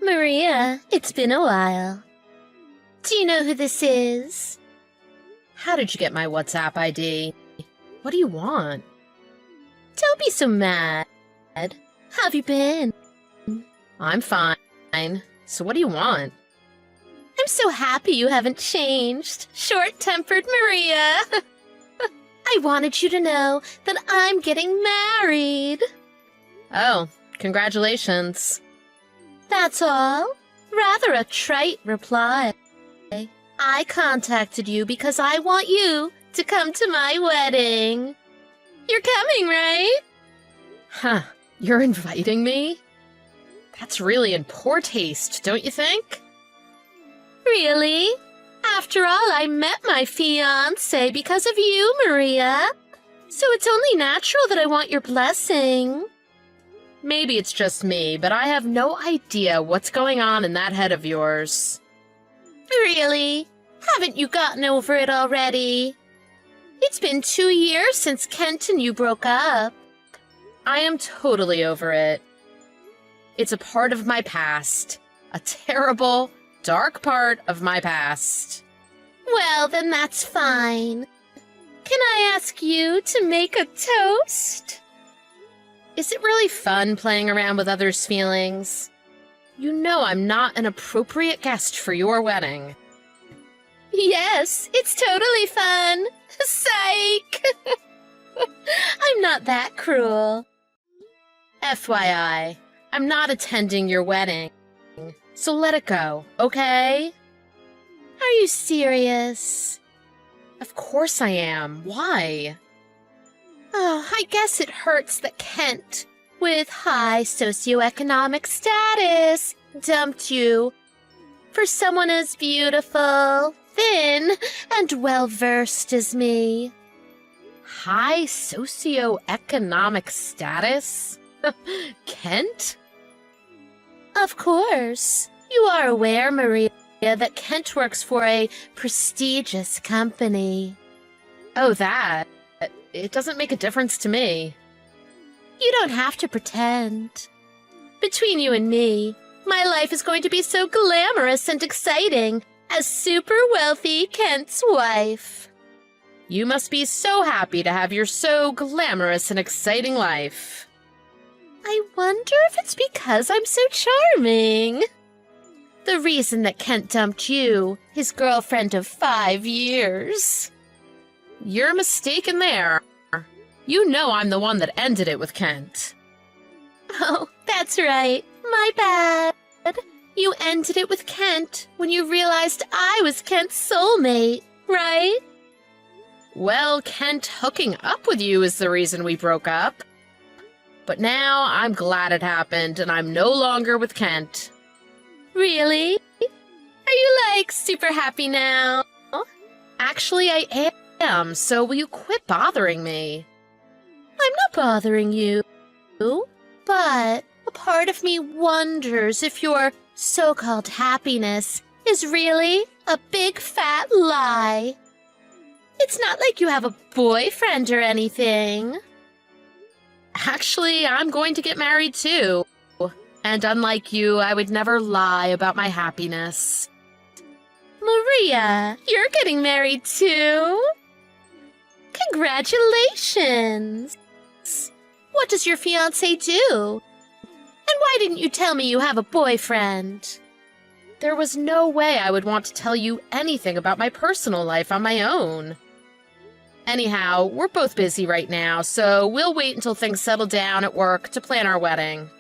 Maria, it's been a while. Do you know who this is? How did you get my WhatsApp ID? What do you want? Don't be so mad. How have you been? I'm fine. So what do you want? I'm so happy you haven't changed. Short-tempered Maria. I wanted you to know that I'm getting married. Oh, congratulations. That's all. Rather a trite reply. I contacted you because I want you to come to my wedding. You're coming, right? Huh, you're inviting me? That's really in poor taste, don't you think? Really? After all, I met my fiancé because of you, Maria. So it's only natural that I want your blessing. Maybe it's just me, but I have no idea what's going on in that head of yours. Really? Haven't you gotten over it already? It's been 2 years since Kent and you broke up. I am totally over it. It's a part of my past. A terrible, dark part of my past. Well, then that's fine. Can I ask you to make a toast? Is it really fun playing around with others' feelings? You know I'm not an appropriate guest for your wedding. Yes, it's totally fun. Psych! I'm not that cruel. FYI, I'm not attending your wedding. So let it go, okay? Are you serious? Of course I am. Why? Oh, I guess it hurts that Kent, with high socioeconomic status, dumped you for someone as beautiful, thin, and well-versed as me. High socioeconomic status? Kent? Of course. You are aware, Maria, that Kent works for a prestigious company. Oh, that. It doesn't make a difference to me. You don't have to pretend. Between you and me, my life is going to be so glamorous and exciting as super wealthy Kent's wife. You must be so happy to have your so glamorous and exciting life. I wonder if it's because I'm so charming. The reason that Kent dumped you, his girlfriend of 5 years. You're mistaken there. You know I'm the one that ended it with Kent. Oh, that's right. My bad. You ended it with Kent when you realized I was Kent's soulmate, right? Well, Kent hooking up with you is the reason we broke up. But now I'm glad it happened and I'm no longer with Kent. Really? Are you, super happy now? Actually, I am, so will you quit bothering me? I'm not bothering you, but a part of me wonders if your so-called happiness is really a big fat lie. It's not like you have a boyfriend or anything. Actually, I'm going to get married too. And unlike you, I would never lie about my happiness. Maria, you're getting married too? Congratulations! What does your fiancé do? And why didn't you tell me you have a boyfriend? There was no way I would want to tell you anything about my personal life on my own. Anyhow, we're both busy right now, so we'll wait until things settle down at work to plan our wedding.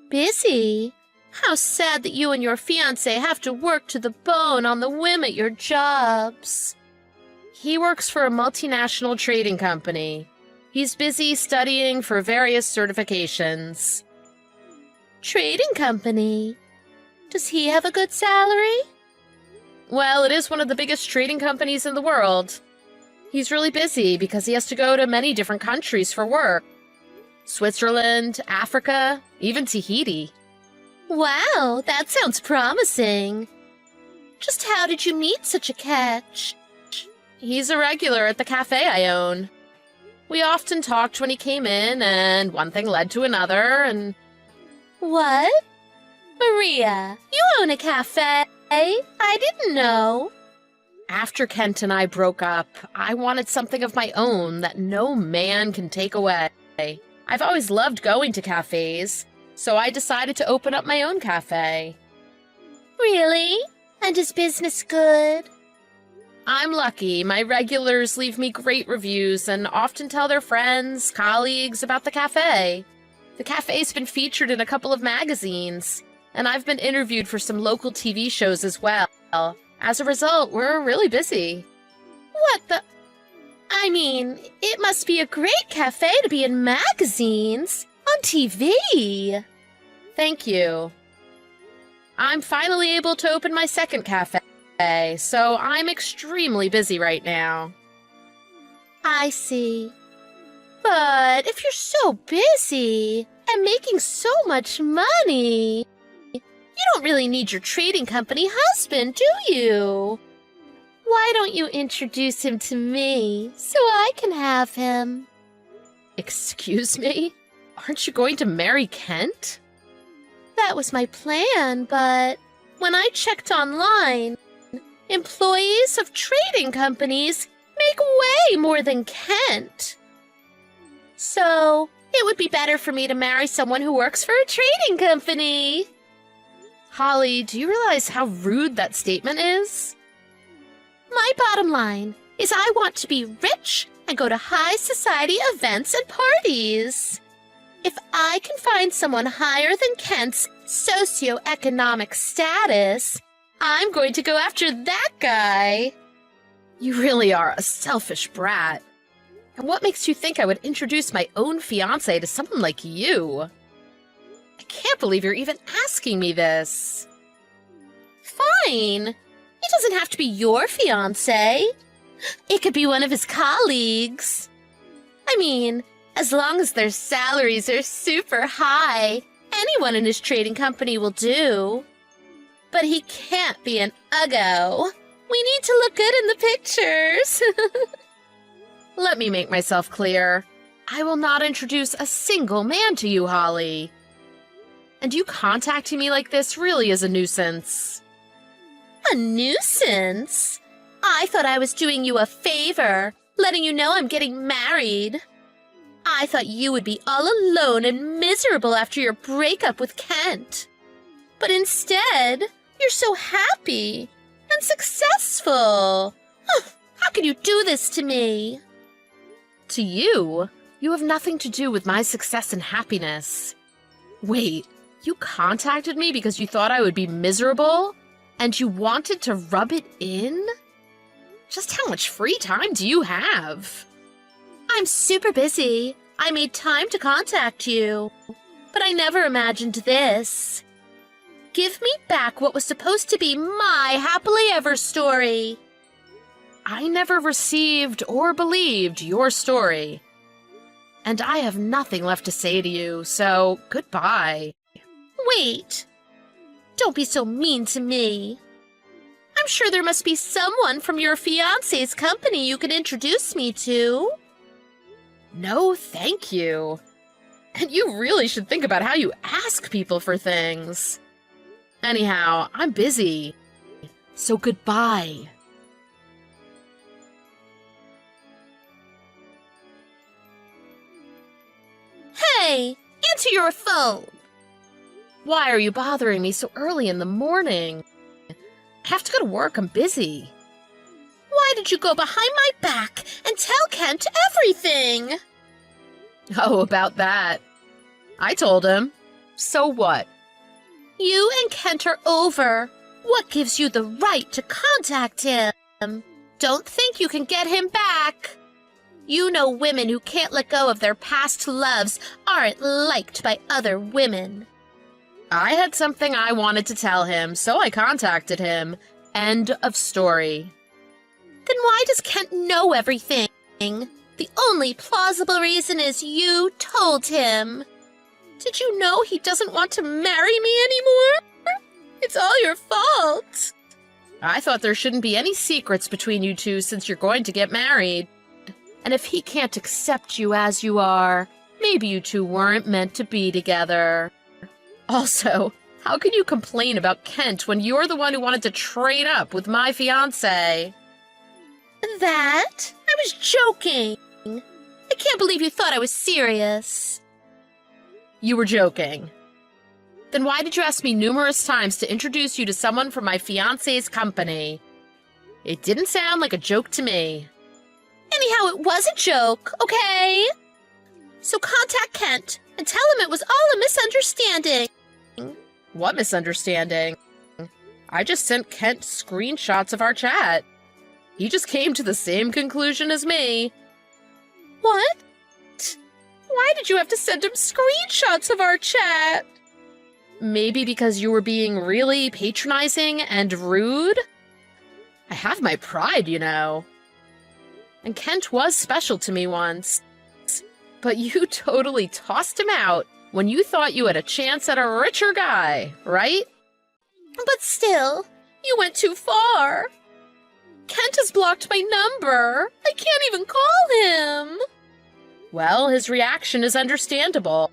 Busy? How sad that you and your fiancé have to work to the bone on the whim at your jobs. He works for a multinational trading company. He's busy studying for various certifications. Trading company? Does he have a good salary? Well, it is one of the biggest trading companies in the world. He's really busy because he has to go to many different countries for work. Switzerland, Africa, even Tahiti. Wow, that sounds promising. Just how did you meet such a catch? He's a regular at the cafe I own. We often talked when he came in, and one thing led to another, and... What? Maria, you own a cafe? I didn't know. After Kent and I broke up, I wanted something of my own that no man can take away. I've always loved going to cafes, so I decided to open up my own cafe. Really? And is business good? I'm lucky. My regulars leave me great reviews and often tell their friends, colleagues about the cafe. The cafe's been featured in a couple of magazines, and I've been interviewed for some local TV shows as well. As a result, we're really busy. What the? I mean, it must be a great cafe to be in magazines, on TV. Thank you. I'm finally able to open my second cafe, so I'm extremely busy right now. I see. But if you're so busy and making so much money, you don't really need your trading company husband, do you? Why don't you introduce him to me so I can have him? Excuse me? Aren't you going to marry Kent? That was my plan, but when I checked online, employees of trading companies make way more than Kent. So, it would be better for me to marry someone who works for a trading company. Holly, do you realize how rude that statement is? My bottom line is I want to be rich and go to high society events and parties. If I can find someone higher than Kent's socioeconomic status, I'm going to go after that guy. You really are a selfish brat. And what makes you think I would introduce my own fiancé to someone like you? I can't believe you're even asking me this. Fine. It doesn't have to be your fiancé. It could be one of his colleagues. I mean, as long as their salaries are super high, anyone in his trading company will do. But he can't be an uggo. We need to look good in the pictures. Let me make myself clear. I will not introduce a single man to you, Holly. And you contacting me like this really is a nuisance. A nuisance? I thought I was doing you a favor, letting you know I'm getting married. I thought you would be all alone and miserable after your breakup with Kent. But instead, you're so happy and successful. How can you do this to me? To you? You have nothing to do with my success and happiness. Wait, you contacted me because you thought I would be miserable? And you wanted to rub it in? Just how much free time do you have? I'm super busy. I made time to contact you. But I never imagined this. Give me back what was supposed to be my happily ever story. I never received or believed your story. And I have nothing left to say to you, so goodbye. Wait. Don't be so mean to me. I'm sure there must be someone from your fiancé's company you could introduce me to. No, thank you. And you really should think about how you ask people for things. Anyhow, I'm busy. So goodbye. Hey, answer your phone. Why are you bothering me so early in the morning? I have to go to work. I'm busy. Why did you go behind my back and tell Kent everything? Oh, about that. I told him. So what? You and Kent are over. What gives you the right to contact him? Don't think you can get him back. You know women who can't let go of their past loves aren't liked by other women. I had something I wanted to tell him, so I contacted him. End of story. Then why does Kent know everything? The only plausible reason is you told him. Did you know he doesn't want to marry me anymore? It's all your fault. I thought there shouldn't be any secrets between you two since you're going to get married. And if he can't accept you as you are, maybe you two weren't meant to be together. Also, How can you complain about Kent when you're the one who wanted to trade up with my fiancé? That? I was joking. I can't believe you thought I was serious. You were joking. Then why did you ask me numerous times to introduce you to someone from my fiancé's company? It didn't sound like a joke to me. Anyhow, it was a joke, okay? So contact Kent and tell him it was all a misunderstanding. What misunderstanding? I just sent Kent screenshots of our chat. He just came to the same conclusion as me. What? Why did you have to send him screenshots of our chat? Maybe because you were being really patronizing and rude? I have my pride, you know. And Kent was special to me once. But you totally tossed him out when you thought you had a chance at a richer guy, right? But still, you went too far. Kent has blocked my number. I can't even call him. Well, his reaction is understandable.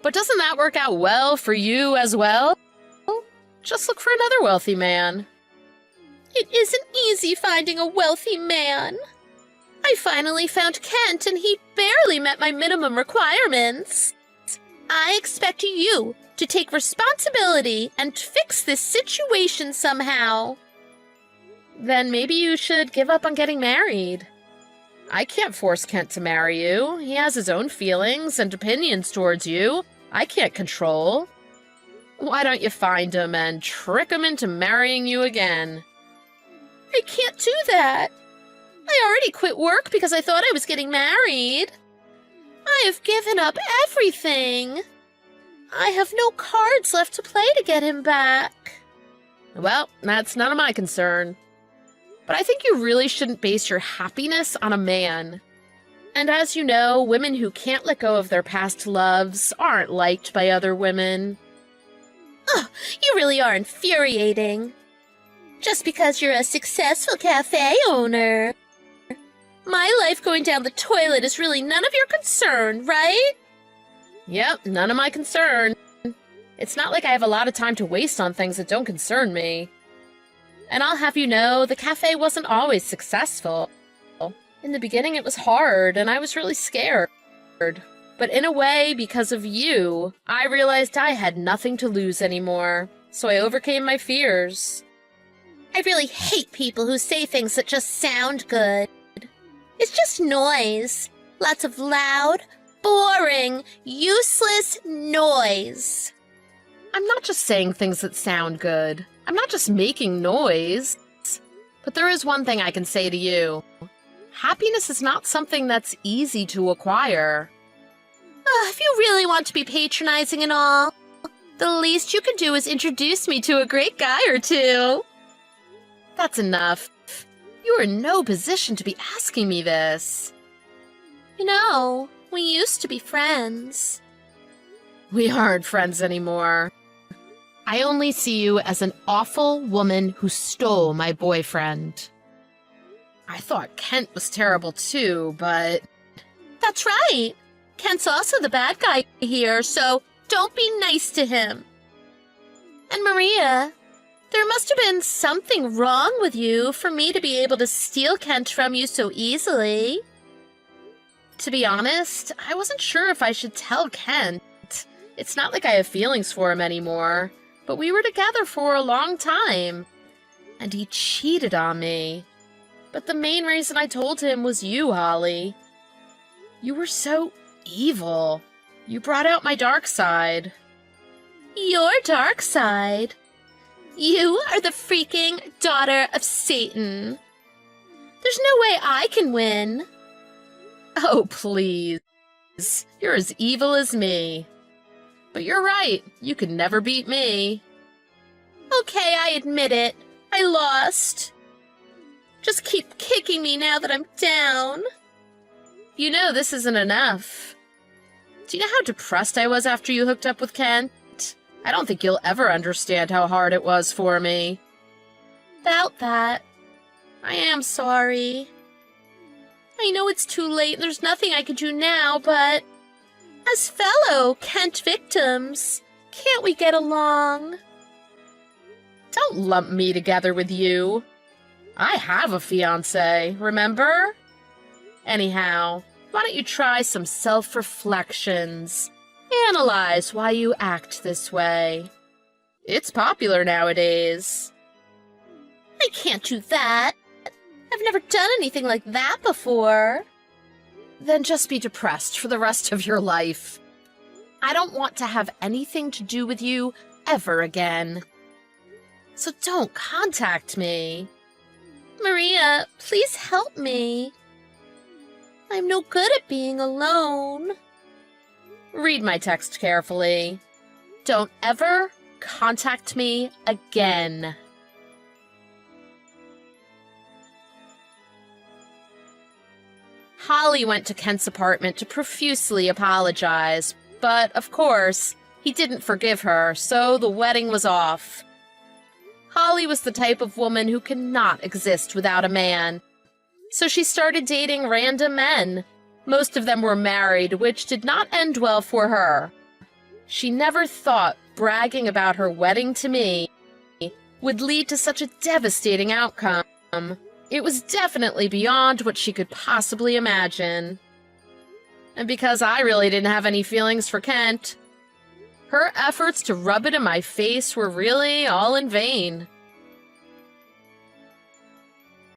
But doesn't that work out well for you as well? Just look for another wealthy man. It isn't easy finding a wealthy man. I finally found Kent, and he barely met my minimum requirements. I expect you to take responsibility and fix this situation somehow. Then maybe you should give up on getting married. I can't force Kent to marry you. He has his own feelings and opinions towards you. I can't control. Why don't you find him and trick him into marrying you again? I can't do that. I already quit work because I thought I was getting married. I have given up everything. I have no cards left to play to get him back. Well, that's none of my concern. But I think you really shouldn't base your happiness on a man. And as you know, women who can't let go of their past loves aren't liked by other women. Oh, you really are infuriating. Just because you're a successful cafe owner. My life going down the toilet is really none of your concern, right? Yep, none of my concern. It's not like I have a lot of time to waste on things that don't concern me. And I'll have you know, the cafe wasn't always successful. In the beginning it was hard, and I was really scared. But in a way, because of you, I realized I had nothing to lose anymore. So I overcame my fears. I really hate people who say things that just sound good. It's just noise. Lots of loud, boring, useless noise. I'm not just saying things that sound good. I'm not just making noise. But there is one thing I can say to you. Happiness is not something that's easy to acquire. If you really want to be patronizing and all, the least you can do is introduce me to a great guy or two. That's enough. You are in no position to be asking me this. You know, we used to be friends. We aren't friends anymore. I only see you as an awful woman who stole my boyfriend. I thought Kent was terrible too, but... That's right. Kent's also the bad guy here, so don't be nice to him. And Maria, there must have been something wrong with you for me to be able to steal Kent from you so easily. To be honest, I wasn't sure if I should tell Kent. It's not like I have feelings for him anymore, but we were together for a long time. And he cheated on me. But the main reason I told him was you, Holly. You were so evil. You brought out my dark side. Your dark side? You are the freaking daughter of Satan. There's no way I can win. Oh, please. You're as evil as me. But you're right. You can never beat me. Okay, I admit it. I lost. Just keep kicking me now that I'm down. You know this isn't enough. Do you know how depressed I was after you hooked up with Kent? I don't think you'll ever understand how hard it was for me. About that, I am sorry. I know it's too late and there's nothing I can do now, but as fellow Kent victims, Can't we get along? Don't lump me together with you. I have a fiancé, remember? Anyhow, why don't you try some self-reflections? Analyze why you act this way. It's popular nowadays. I can't do that. I've never done anything like that before. Then just be depressed for the rest of your life. I don't want to have anything to do with you ever again. So don't contact me. Maria, please help me. I'm no good at being alone. Read my text carefully. Don't ever contact me again. Holly went to Kent's apartment to profusely apologize, but, of course, he didn't forgive her, so the wedding was off. Holly was the type of woman who cannot exist without a man, so she started dating random men. Most of them were married, which did not end well for her. She never thought bragging about her wedding to me would lead to such a devastating outcome. It was definitely beyond what she could possibly imagine. And because I really didn't have any feelings for Kent, her efforts to rub it in my face were really all in vain.